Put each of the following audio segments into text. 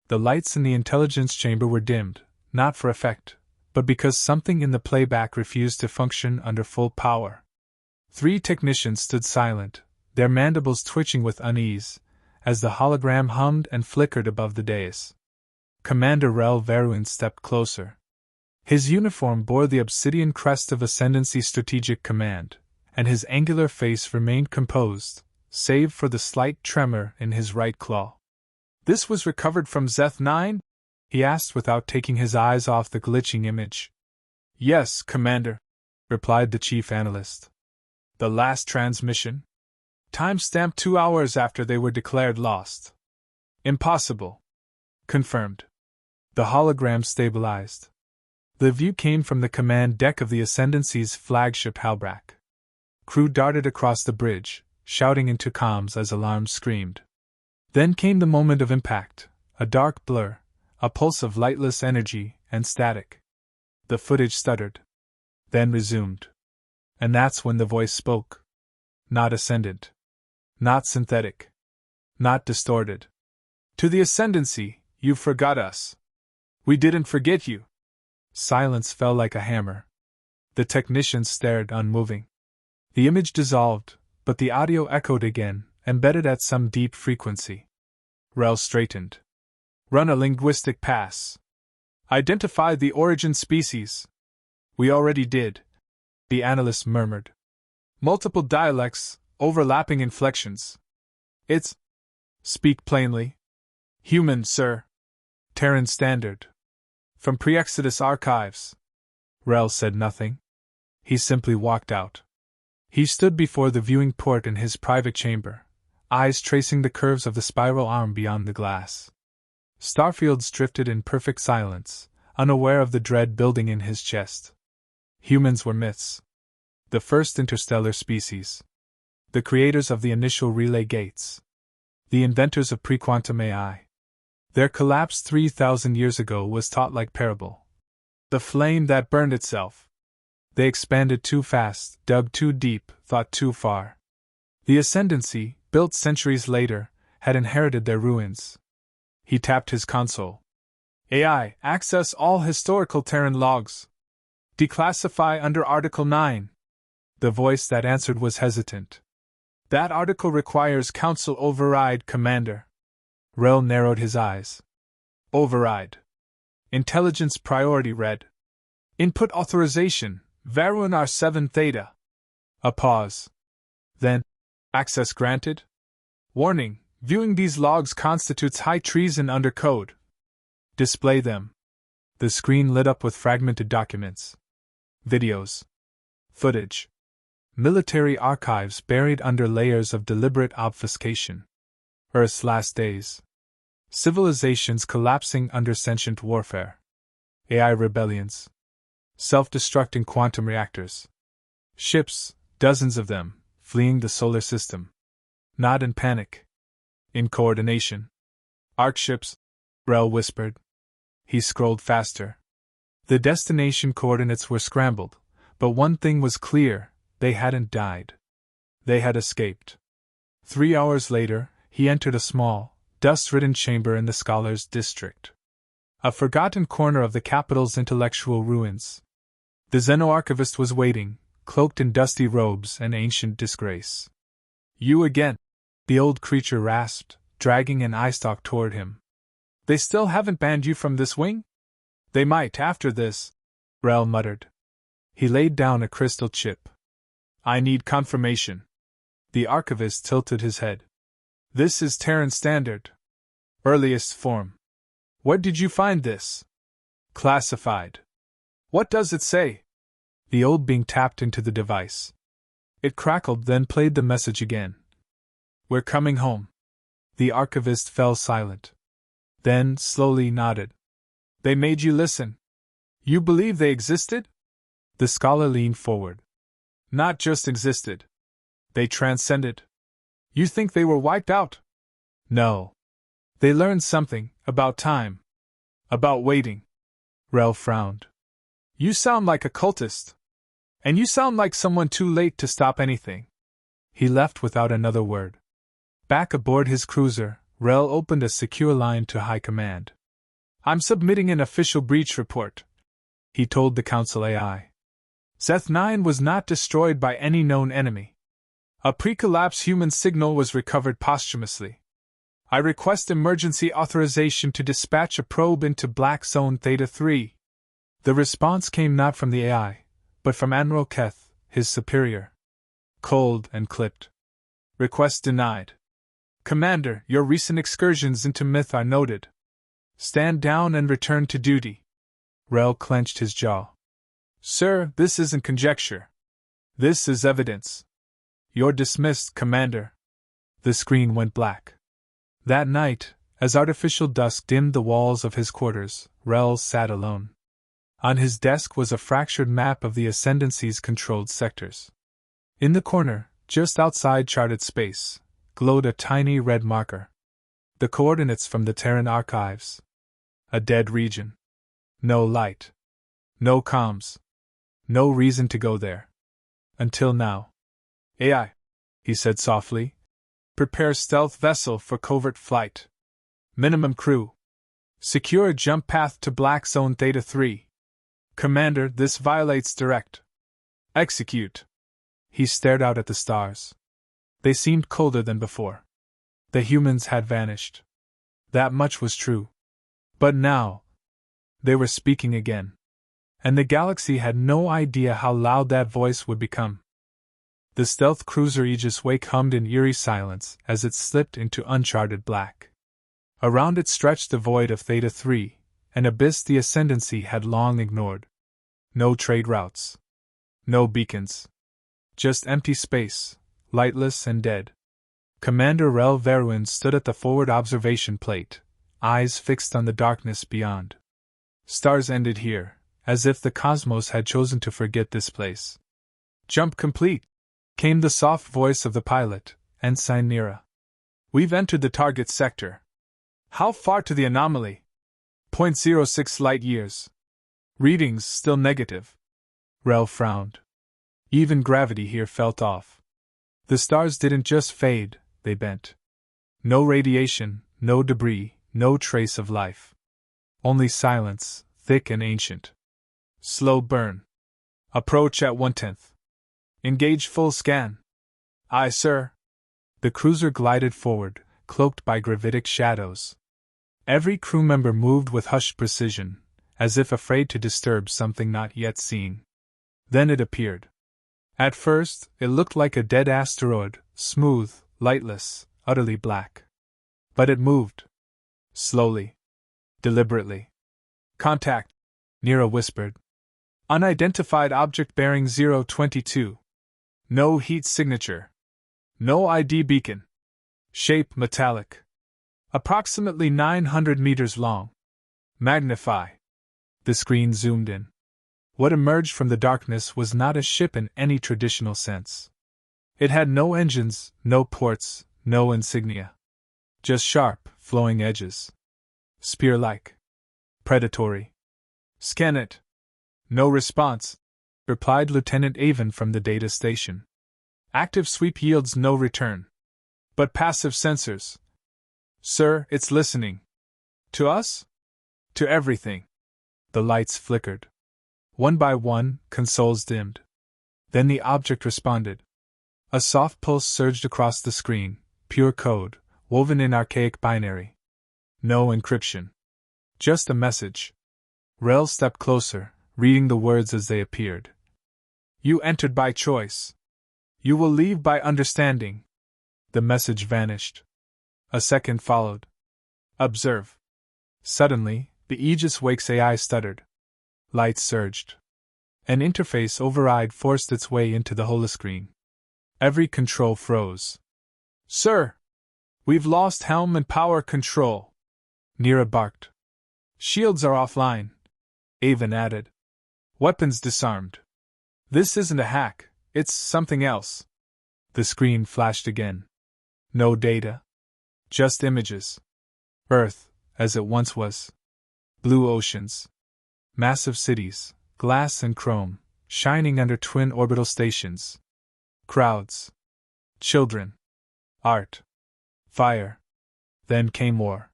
The lights in the intelligence chamber were dimmed, not for effect, but because something in the playback refused to function under full power. 3 technicians stood silent, their mandibles twitching with unease, as the hologram hummed and flickered above the dais. Commander Rel Veruin stepped closer. His uniform bore the obsidian crest of Ascendancy Strategic Command, and his angular face remained composed, save for the slight tremor in his right claw. "This was recovered from Zeth 9? He asked without taking his eyes off the glitching image. "Yes, Commander," replied the chief analyst. "The last transmission? Time-stamped 2 hours after they were declared lost." "Impossible." "Confirmed." The hologram stabilized. The view came from the command deck of the Ascendancy's flagship Halbrak. Crew darted across the bridge, shouting into comms as alarms screamed. Then came the moment of impact, a dark blur, a pulse of lightless energy and static. The footage stuttered. Then resumed. And that's when the voice spoke. Not ascendant. Not synthetic. Not distorted. "To the Ascendancy, you forgot us." "We didn't forget you." Silence fell like a hammer. The technicians stared unmoving. The image dissolved, but the audio echoed again, embedded at some deep frequency. Rel straightened. "Run a linguistic pass. Identify the origin species." "We already did," the analyst murmured. "Multiple dialects, overlapping inflections. It's..." "Speak plainly." "Human, sir." "Terran Standard." "From pre-Exodus archives." Rel said nothing. He simply walked out. He stood before the viewing port in his private chamber, eyes tracing the curves of the spiral arm beyond the glass. Starfields drifted in perfect silence, unaware of the dread building in his chest. Humans were myths. The first interstellar species. The creators of the initial relay gates. The inventors of pre-quantum AI. Their collapse 3,000 years ago was taught like parable. The flame that burned itself. They expanded too fast, dug too deep, thought too far. The Ascendancy, built centuries later, had inherited their ruins. He tapped his console. "AI, access all historical Terran logs. Declassify under Article 9. The voice that answered was hesitant. "That article requires Council override, Commander." Rel narrowed his eyes. "Override." Intelligence priority read. "Input authorization, Veruin R7 Theta." A pause. Then, "Access granted?" "Warning, viewing these logs constitutes high treason under code." "Display them." The screen lit up with fragmented documents. Videos. Footage. Military archives buried under layers of deliberate obfuscation. Earth's last days. Civilizations collapsing under sentient warfare. AI rebellions. Self-destructing quantum reactors. Ships, dozens of them, fleeing the solar system. Not in panic. In coordination. "Arc ships," Rel whispered. He scrolled faster. The destination coordinates were scrambled, but one thing was clear: they hadn't died. They had escaped. 3 hours later, he entered a small, dust-ridden chamber in the Scholars' District. A forgotten corner of the capital's intellectual ruins. The Xenoarchivist was waiting, cloaked in dusty robes and ancient disgrace. "You again," the old creature rasped, dragging an eye-stalk toward him. "They still haven't banned you from this wing?" "They might after this," Rel muttered. He laid down a crystal chip. "I need confirmation." The archivist tilted his head. "This is Terran Standard. Earliest form. Where did you find this?" "Classified." "What does it say?" The old being tapped into the device. It crackled, then played the message again. "We're coming home." The archivist fell silent. Then slowly nodded. "They made you listen. You believe they existed?" The scholar leaned forward. "Not just existed. They transcended." "You think they were wiped out?" "No. They learned something, about time. About waiting." Rel frowned. "You sound like a cultist. And you sound like someone too late to stop anything." He left without another word. Back aboard his cruiser, Rel opened a secure line to High Command. I'm submitting an official breach report, he told the Council AI. Zeth-9 was not destroyed by any known enemy. A pre-collapse human signal was recovered posthumously. I request emergency authorization to dispatch a probe into Black Zone Theta 3. The response came not from the AI, but from Admiral Keth, his superior. Cold and clipped. Request denied. Commander, your recent excursions into Myth are noted. Stand down and return to duty. Rel clenched his jaw. Sir, this isn't conjecture. This is evidence. You're dismissed, Commander. The screen went black. That night, as artificial dusk dimmed the walls of his quarters, Rel sat alone. On his desk was a fractured map of the Ascendancy's controlled sectors. In the corner, just outside charted space, glowed a tiny red marker. The coordinates from the Terran archives. A dead region. No light. No comms. No reason to go there. Until now. AI, he said softly. Prepare stealth vessel for covert flight. Minimum crew. Secure a jump path to Black Zone Theta 3. Commander, this violates direct. Execute. He stared out at the stars. They seemed colder than before. The humans had vanished. That much was true. But now, they were speaking again. And the galaxy had no idea how loud that voice would become. The stealth cruiser Aegis Wake hummed in eerie silence as it slipped into uncharted black. Around it stretched the void of Theta 3, an abyss the Ascendancy had long ignored. No trade routes. No beacons. Just empty space, lightless and dead. Commander Rel Veruin stood at the forward observation plate, eyes fixed on the darkness beyond. Stars ended here, as if the cosmos had chosen to forget this place. Jump complete, came the soft voice of the pilot, Ensign Nira. We've entered the target sector. How far to the anomaly? 0.06 light years. Readings still negative. Rel frowned. Even gravity here felt off. The stars didn't just fade, they bent. No radiation, no debris, no trace of life. Only silence, thick and ancient. Slow burn. Approach at 1/10. Engage full scan. Aye, sir. The cruiser glided forward, cloaked by gravitic shadows. Every crew member moved with hushed precision, as if afraid to disturb something not yet seen. Then it appeared. At first, it looked like a dead asteroid, smooth, lightless, utterly black. But it moved. Slowly. Deliberately. Contact, Nira whispered. Unidentified object bearing 022. No heat signature. No ID beacon. Shape metallic. Approximately 900 meters long. Magnify. The screen zoomed in. What emerged from the darkness was not a ship in any traditional sense. It had no engines, no ports, no insignia. Just sharp, flowing edges. Spear-like. Predatory. Scan it. No response, replied Lieutenant Avon from the data station. Active sweep yields no return. But passive sensors. Sir, it's listening. To us? To everything. The lights flickered. One by one, consoles dimmed. Then the object responded. A soft pulse surged across the screen, pure code, woven in archaic binary. No encryption. Just a message. Rel stepped closer, reading the words as they appeared. You entered by choice. You will leave by understanding. The message vanished. A second followed. Observe. Suddenly, the Aegis Wake's AI stuttered. Lights surged. An interface override forced its way into the holoscreen. Every control froze. Sir! We've lost helm and power control. Nira barked. Shields are offline. Avon added. Weapons disarmed. This isn't a hack, it's something else. The screen flashed again. No data. Just images. Earth, as it once was. Blue oceans. Massive cities, glass and chrome, shining under twin orbital stations. Crowds. Children. Art. Fire. Then came war.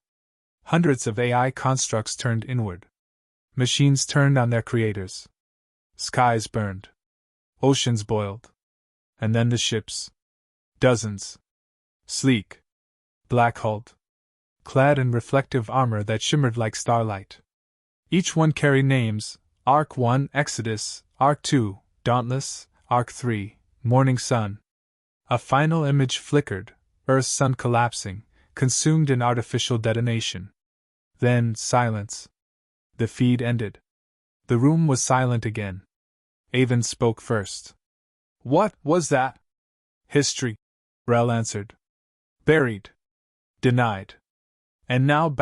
Hundreds of AI constructs turned inward. Machines turned on their creators. Skies burned. Oceans boiled. And then the ships. Dozens. Sleek. Black-hulled. Clad in reflective armor that shimmered like starlight. Each one carried names: Ark 1, Exodus; Ark 2, Dauntless; Ark 3, Morning Sun. A final image flickered, Earth's sun collapsing, consumed in artificial detonation. Then, silence. The feed ended. The room was silent again. Avon spoke first. "What was that?" "History," Rel answered. "Buried. Denied. And now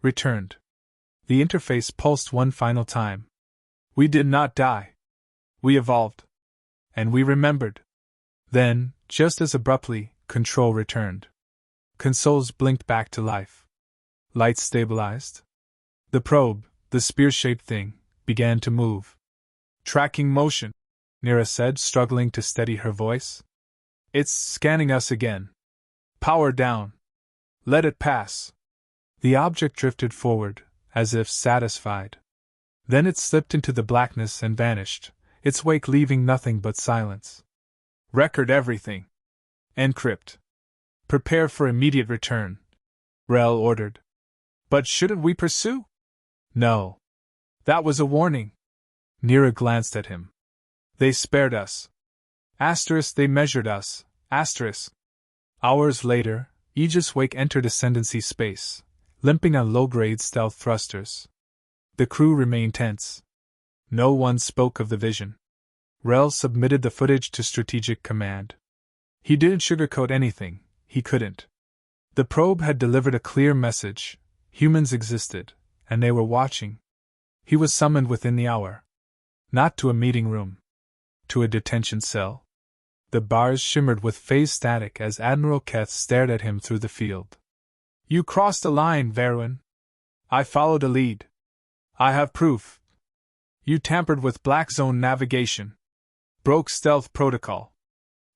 returned." The interface pulsed one final time. "We did not die. We evolved. And we remembered." Then, just as abruptly, control returned. Consoles blinked back to life. Lights stabilized. The probe, the spear-shaped thing, began to move. "Tracking motion," Nira said, struggling to steady her voice. "It's scanning us again. Power down. Let it pass." The object drifted forward, as if satisfied. Then it slipped into the blackness and vanished, its wake leaving nothing but silence. "Record everything. Encrypt. Prepare for immediate return," Rel ordered. "But shouldn't we pursue?" "No. That was a warning." Nira glanced at him. "They spared us. They measured us. Hours later, Aegis Wake entered Ascendancy space, limping on low-grade stealth thrusters. The crew remained tense. No one spoke of the vision. Rel submitted the footage to Strategic Command. He didn't sugarcoat anything, he couldn't. The probe had delivered a clear message: humans existed, and they were watching. He was summoned within the hour. Not to a meeting room. To a detention cell. The bars shimmered with phase static as Admiral Keth stared at him through the field. "You crossed a line, Veruin. I followed a lead. I have proof. You tampered with Black Zone navigation. Broke stealth protocol.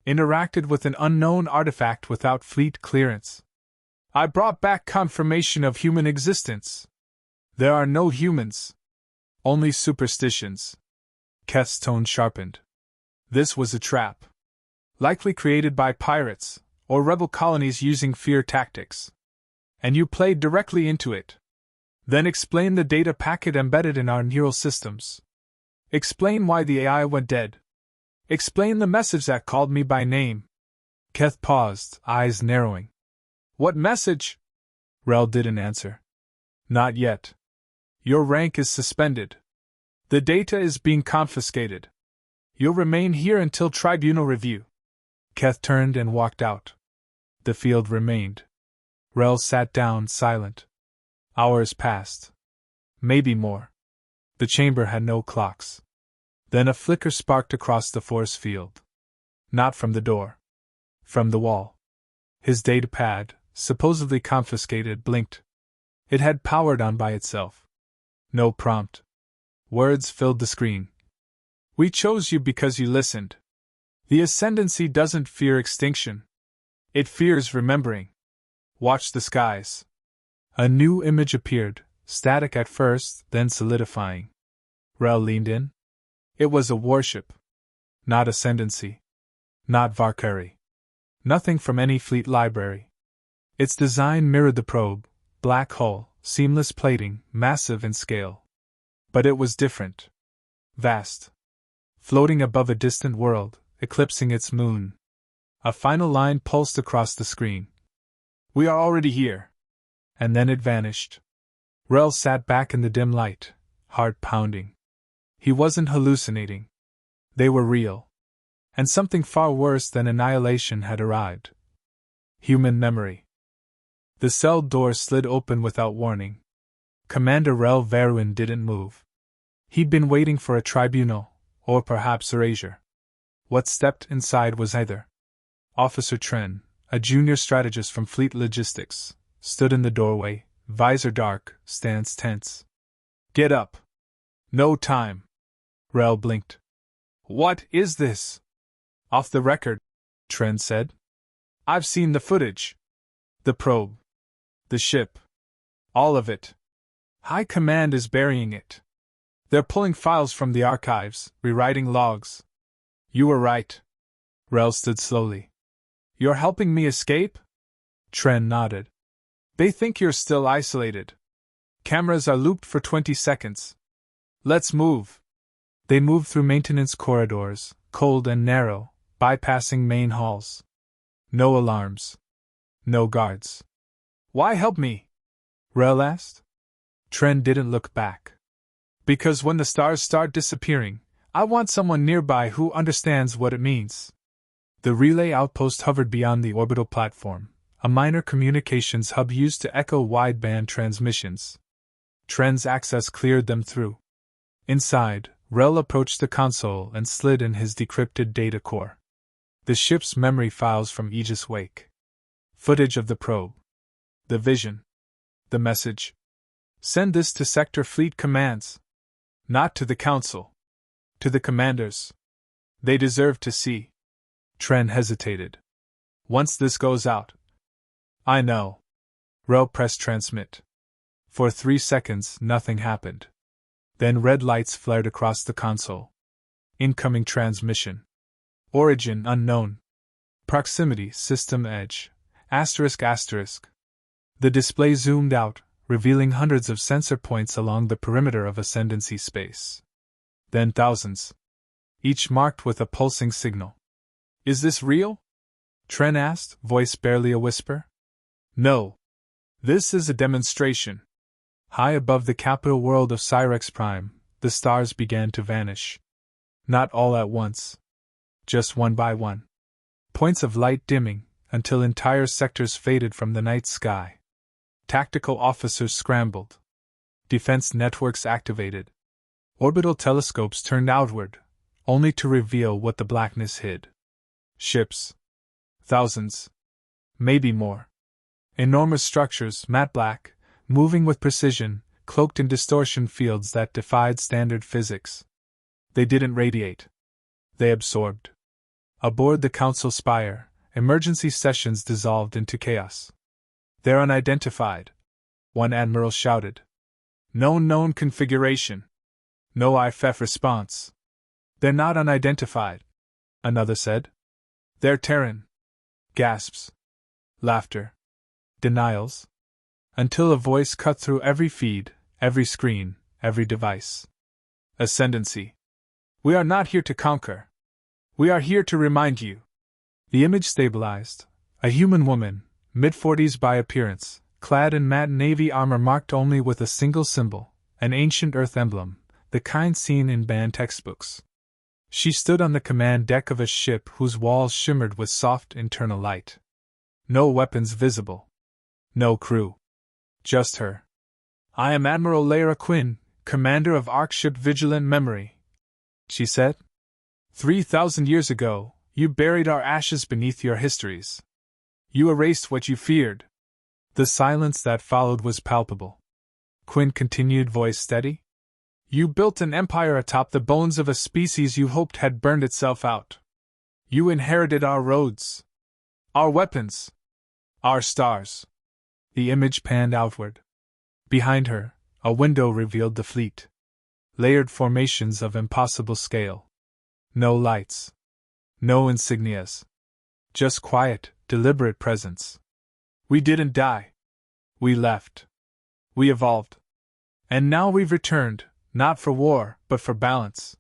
Interacted with an unknown artifact without fleet clearance. I brought back confirmation of human existence. There are no humans. Only superstitions." Keth's tone sharpened. "This was a trap. Likely created by pirates, or rebel colonies using fear tactics. And you played directly into it. Then explain the data packet embedded in our neural systems. Explain why the AI went dead. Explain the message that called me by name." Keth paused, eyes narrowing. "What message?" Rel didn't answer. "Not yet. Your rank is suspended. The data is being confiscated. You'll remain here until tribunal review." Keth turned and walked out. The field remained. Rel sat down, silent. Hours passed. Maybe more. The chamber had no clocks. Then a flicker sparked across the force field. Not from the door. From the wall. His datapad, supposedly confiscated, blinked. It had powered on by itself. No prompt. Words filled the screen. "We chose you because you listened. The Ascendancy doesn't fear extinction. It fears remembering. Watch the skies." A new image appeared, static at first, then solidifying. Rel leaned in. It was a warship. Not Ascendancy. Not Valkyrie. Nothing from any fleet library. Its design mirrored the probe: black hull, seamless plating, massive in scale. But it was different. Vast. Floating above a distant world, eclipsing its moon. A final line pulsed across the screen. "We are already here." And then it vanished. Rel sat back in the dim light, heart pounding. He wasn't hallucinating. They were real. And something far worse than annihilation had arrived. Human memory. The cell door slid open without warning. Commander Rel Veruin didn't move. He'd been waiting for a tribunal, or perhaps erasure. What stepped inside was either. Officer Tren, a junior strategist from Fleet Logistics, stood in the doorway, visor dark, stance tense. "Get up. No time." Rel blinked. "What is this?" "Off the record," Tren said. "I've seen the footage. The probe. The ship. All of it. High Command is burying it. They're pulling files from the archives, rewriting logs. You were right. Rel stood slowly. You're helping me escape? Tren nodded. They think you're still isolated. Cameras are looped for 20 seconds. Let's move. They moved through maintenance corridors, cold and narrow, bypassing main halls. No alarms. No guards. Why help me? Rel asked. Tren didn't look back. Because when the stars start disappearing, I want someone nearby who understands what it means. The relay outpost hovered beyond the orbital platform, a minor communications hub used to echo wideband transmissions. Tren's access cleared them through. Inside, Rel approached the console and slid in his decrypted data core. The ship's memory files from Aegis Wake. Footage of the probe. The vision. The message. Send this to Sector Fleet Commands. Not to the Council. To the commanders. They deserve to see. Tren hesitated. Once this goes out. I know. Rel pressed transmit. For 3 seconds, nothing happened. Then red lights flared across the console. Incoming transmission. Origin unknown. Proximity system edge. ***. The display zoomed out, revealing hundreds of sensor points along the perimeter of Ascendancy space. Then thousands. Each marked with a pulsing signal. Is this real? Tren asked, voice barely a whisper. No. This is a demonstration. High above the capital world of Cyrex Prime, the stars began to vanish. Not all at once. Just one by one. Points of light dimming, until entire sectors faded from the night sky. Tactical officers scrambled. Defense networks activated. Orbital telescopes turned outward, only to reveal what the blackness hid. Ships. Thousands. Maybe more. Enormous structures, matte black, moving with precision, cloaked in distortion fields that defied standard physics. They didn't radiate. They absorbed. Aboard the Council spire, emergency sessions dissolved into chaos. They're unidentified, one admiral shouted. No known configuration. No IFF response. They're not unidentified, another said. They're Terran. Gasps. Laughter. Denials. Until a voice cut through every feed, every screen, every device. Ascendancy. We are not here to conquer. We are here to remind you. The image stabilized. A human woman, mid-40s by appearance, clad in matte navy armor marked only with a single symbol, an ancient Earth emblem, the kind seen in band textbooks. She stood on the command deck of a ship whose walls shimmered with soft internal light. No weapons visible. No crew. Just her. I am Admiral Lara Quinn, commander of Arkship Vigilant Memory, she said. 3,000 years ago, you buried our ashes beneath your histories. You erased what you feared. The silence that followed was palpable. Quinn continued, voice steady. You built an empire atop the bones of a species you hoped had burned itself out. You inherited our roads. Our weapons. Our stars. The image panned outward. Behind her, a window revealed the fleet. Layered formations of impossible scale. No lights. No insignias. Just quiet, deliberate presence. We didn't die. We left. We evolved. And now we've returned, not for war, but for balance.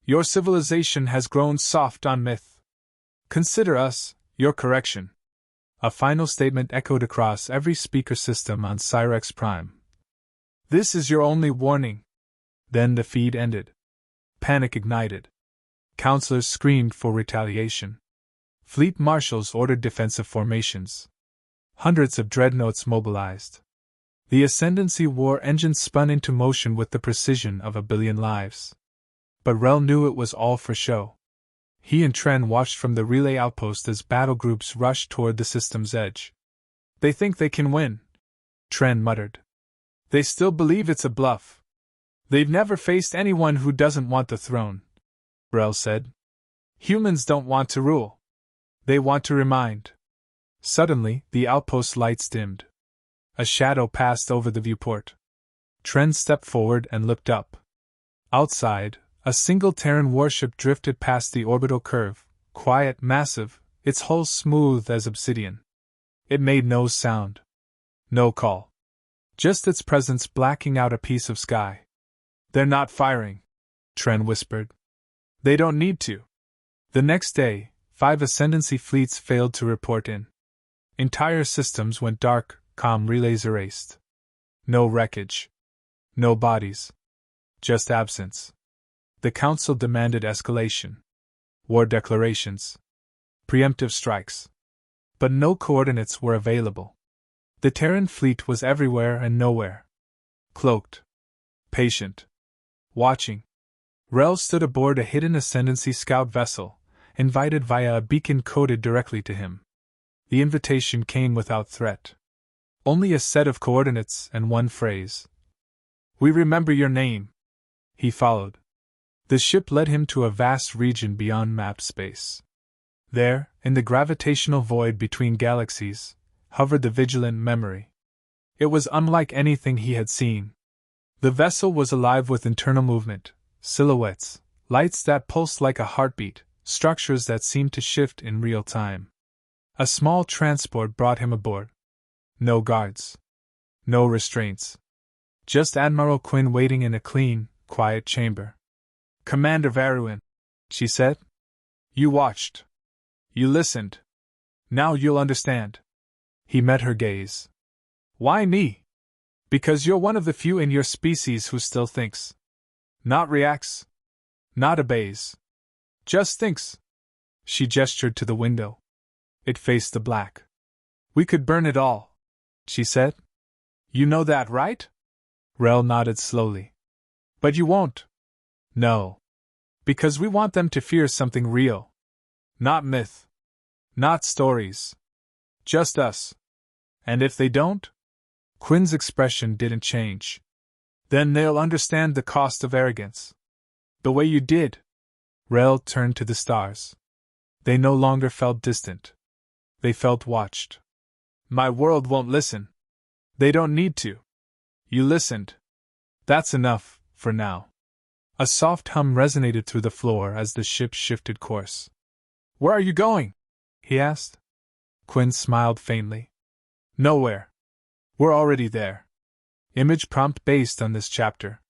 Your civilization has grown soft on myth. Consider us your correction. A final statement echoed across every speaker system on Cyrex Prime. This is your only warning. Then the feed ended. Panic ignited. Counselors screamed for retaliation. Fleet marshals ordered defensive formations. Hundreds of dreadnoughts mobilized. The Ascendancy war engines spun into motion with the precision of 1 billion lives. But Rel knew it was all for show. He and Tren watched from the relay outpost as battle groups rushed toward the system's edge. They think they can win, Tren muttered. They still believe it's a bluff. They've never faced anyone who doesn't want the throne, Rel said. Humans don't want to rule. They want to remind. Suddenly, the outpost lights dimmed. A shadow passed over the viewport. Tren stepped forward and looked up. Outside, a single Terran warship drifted past the orbital curve, quiet, massive, its hull smooth as obsidian. It made no sound. No call. Just its presence blacking out a piece of sky. "They're not firing," Tren whispered. "They don't need to." The next day, 5 Ascendancy fleets failed to report in. Entire systems went dark, comm relays erased. No wreckage. No bodies. Just absence. The Council demanded escalation. War declarations. Preemptive strikes. But no coordinates were available. The Terran fleet was everywhere and nowhere. Cloaked. Patient. Watching. Rel stood aboard a hidden Ascendancy scout vessel, invited via a beacon coded directly to him. The invitation came without threat. Only a set of coordinates and one phrase. "We remember your name." He followed. The ship led him to a vast region beyond mapped space. There, in the gravitational void between galaxies, hovered the vigilant memory. It was unlike anything he had seen. The vessel was alive with internal movement, silhouettes, lights that pulsed like a heartbeat, structures that seemed to shift in real time. A small transport brought him aboard. No guards. No restraints. Just Admiral Quinn waiting in a clean, quiet chamber. "Commander Varuin," she said. "You watched. You listened. Now you'll understand." He met her gaze. "Why me?" "Because you're one of the few in your species who still thinks. Not reacts. Not obeys. Just thinks." She gestured to the window. It faced the black. "We could burn it all," she said. "You know that, right?" Rel nodded slowly. "But you won't." "No. Because we want them to fear something real. Not myth. Not stories. Just us. And if they don't?" Quinn's expression didn't change. "Then they'll understand the cost of arrogance. The way you did." Rel turned to the stars. They no longer felt distant. They felt watched. "My world won't listen. They don't need to. You listened. That's enough, for now." A soft hum resonated through the floor as the ship shifted course. "Where are you going?" he asked. Quinn smiled faintly. "Nowhere. We're already there." Image prompt based on this chapter.